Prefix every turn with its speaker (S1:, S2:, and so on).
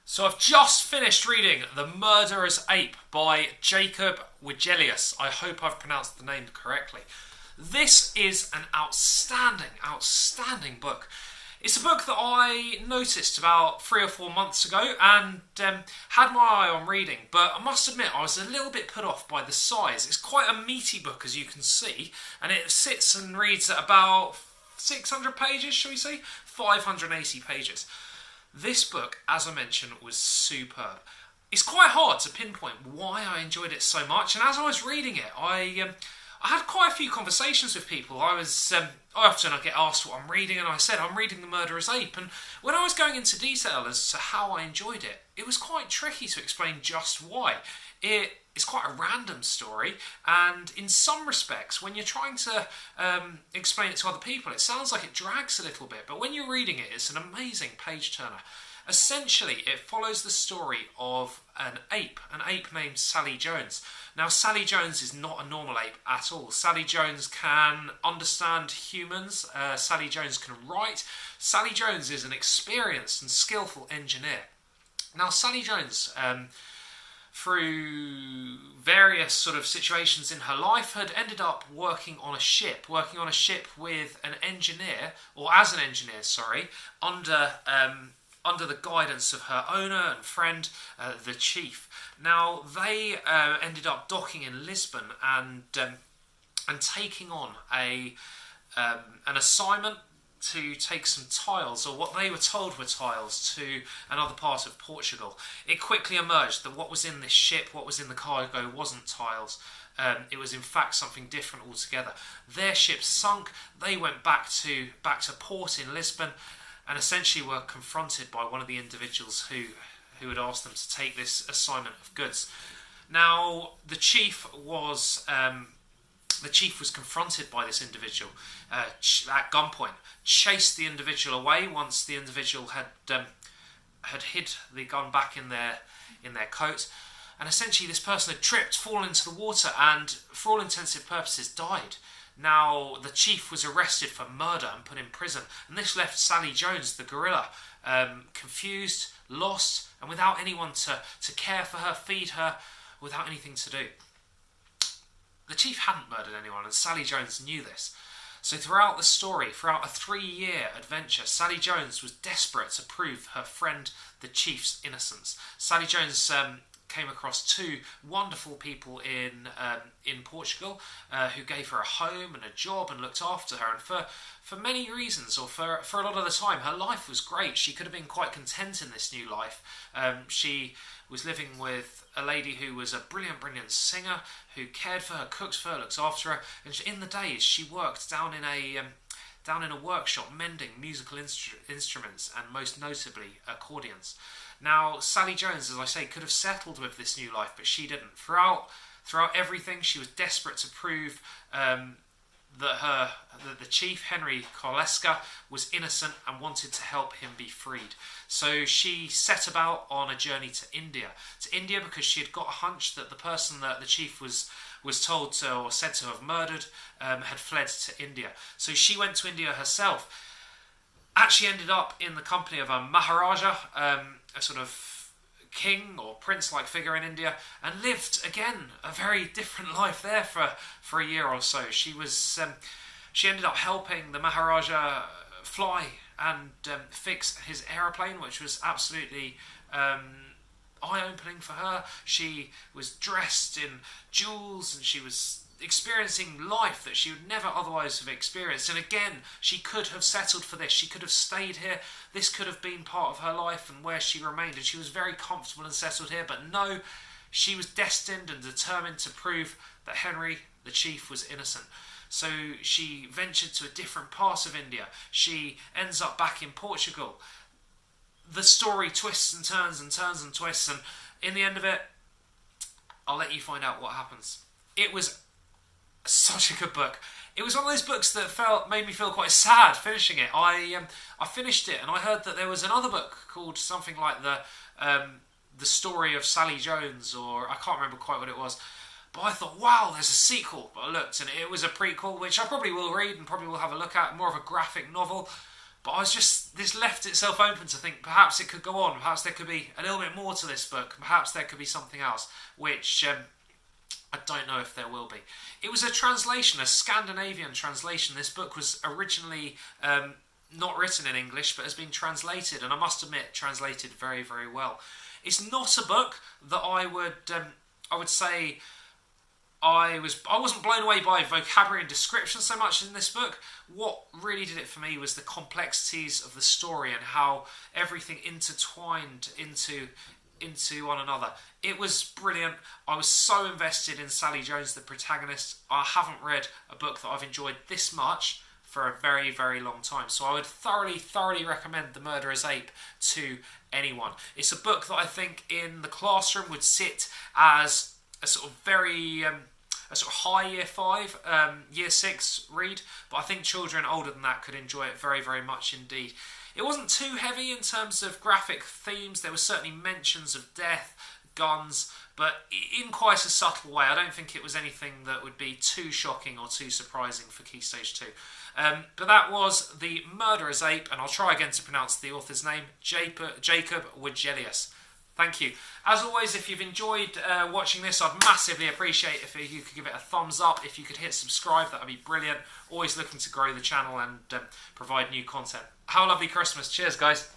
S1: So I've just finished reading The Murderer's Ape by Jakob Wegelius. I hope I've pronounced the name correctly. This is an outstanding book. It's a book that I noticed about 3 or 4 months ago and had my eye on reading, but I must admit I was a little bit put off by the size. It's quite a meaty book, as you can see, and it sits and reads at about 600 pages, shall we say? 580 pages. This book, as I mentioned, was superb. It's quite hard to pinpoint why I enjoyed it so much, and as I was reading it, I had quite a few conversations with people. I often get asked what I'm reading, and I said I'm reading The Murderer's Ape, and when I was going into detail as to how I enjoyed it, it was quite tricky to explain just why. It is quite a random story, and in some respects, when you're trying to explain it to other people, it sounds like it drags a little bit, but when you're reading it, it's an amazing page-turner. Essentially, it follows the story of an ape named Sally Jones. Now, Sally Jones is not a normal ape at all. Sally Jones can understand humans. Sally Jones can write. Sally Jones is an experienced and skillful engineer. Now, Sally Jones, through various sort of situations in her life, had ended up working on a ship with an engineer, or as an engineer, sorry, under the guidance of her owner and friend, the chief. Now, they ended up docking in Lisbon and taking on an assignment to take some tiles, or what they were told were tiles, to another part of Portugal. It quickly emerged that what was in this ship, what was in the cargo, wasn't tiles. It was in fact something different altogether. Their ship sunk. They went back to port in Lisbon, and essentially were confronted by one of the individuals who had asked them to take this assignment of goods. Now, the chief was confronted by this individual at gunpoint, chased the individual away once the individual had hid the gun back in their coat, and essentially this person had tripped, fallen into the water, and for all intensive purposes died. Now, the chief was arrested for murder and put in prison, and this left Sally Jones, the gorilla, confused, lost, and without anyone to care for her, feed her, without anything to do. The chief hadn't murdered anyone, and Sally Jones knew this. So throughout the story, throughout a 3-year adventure, Sally Jones was desperate to prove her friend, the chief's innocence. Sally Jones came across 2 wonderful people in Portugal who gave her a home and a job and looked after her, and for many reasons, or for a lot of the time, her life was great. She could have been quite content in this new life. She was living with a lady who was a brilliant singer, who cared for her, cooked for her, looked after her, and in the days she worked down in a workshop mending musical instruments, and most notably accordions. Now, Sally Jones, as I say, could have settled with this new life, but she didn't. Throughout everything, she was desperate to prove that the chief, Henry Koleska, was innocent and wanted to help him be freed. So she set about on a journey to India because she had got a hunch that the person that the chief was told to, or said to have murdered, had fled to India. So she went to India herself. Actually ended up in the company of a Maharaja, a sort of king or prince-like figure in India, and lived again a very different life there for a year or so. She ended up helping the Maharaja fly and fix his aeroplane, which was absolutely eye-opening for her. She was dressed in jewels, and she was experiencing life that she would never otherwise have experienced. And again, she could have settled for this. She could have stayed here. This could have been part of her life and where she remained, and she was very comfortable and settled here. But no, she was destined and determined to prove that Henry, the chief, was innocent. So she ventured to a different part of India. She ends up back in Portugal. The story twists and turns and turns and twists, and in the end of it, I'll let you find out what happens. It was such a good book. It was one of those books that made me feel quite sad finishing it. I finished it, and I heard that there was another book called something like the Story of Sally Jones, or I can't remember quite what it was. But I thought, wow, there's a sequel. But I looked, and it was a prequel, which I probably will read and probably will have a look at, more of a graphic novel. But I was just, this left itself open to think perhaps it could go on, perhaps there could be a little bit more to this book, perhaps there could be something else, which I don't know if there will be. It was a translation, a Scandinavian translation. This book was originally not written in English, but has been translated, and I must admit, translated very, very well. It's not a book that I would say I wasn't blown away by vocabulary and description so much in this book. What really did it for me was the complexities of the story and how everything intertwined into one another. It was brilliant. I was so invested in Sally Jones, the protagonist. I haven't read a book that I've enjoyed this much for a very, very long time. So I would thoroughly recommend The Murderer's Ape to anyone. It's a book that I think in the classroom would sit as a sort of very a sort of high year 5, year 6 read, but I think children older than that could enjoy it very, very much indeed. It wasn't too heavy in terms of graphic themes. There were certainly mentions of death, guns, but in quite a subtle way. I don't think it was anything that would be too shocking or too surprising for Key Stage 2. But that was The Murderer's Ape, and I'll try again to pronounce the author's name, Jakob Wegelius. Thank you. As always, if you've enjoyed watching this, I'd massively appreciate if you could give it a thumbs up. If you could hit subscribe, that would be brilliant. Always looking to grow the channel and provide new content. Have a lovely Christmas. Cheers, guys.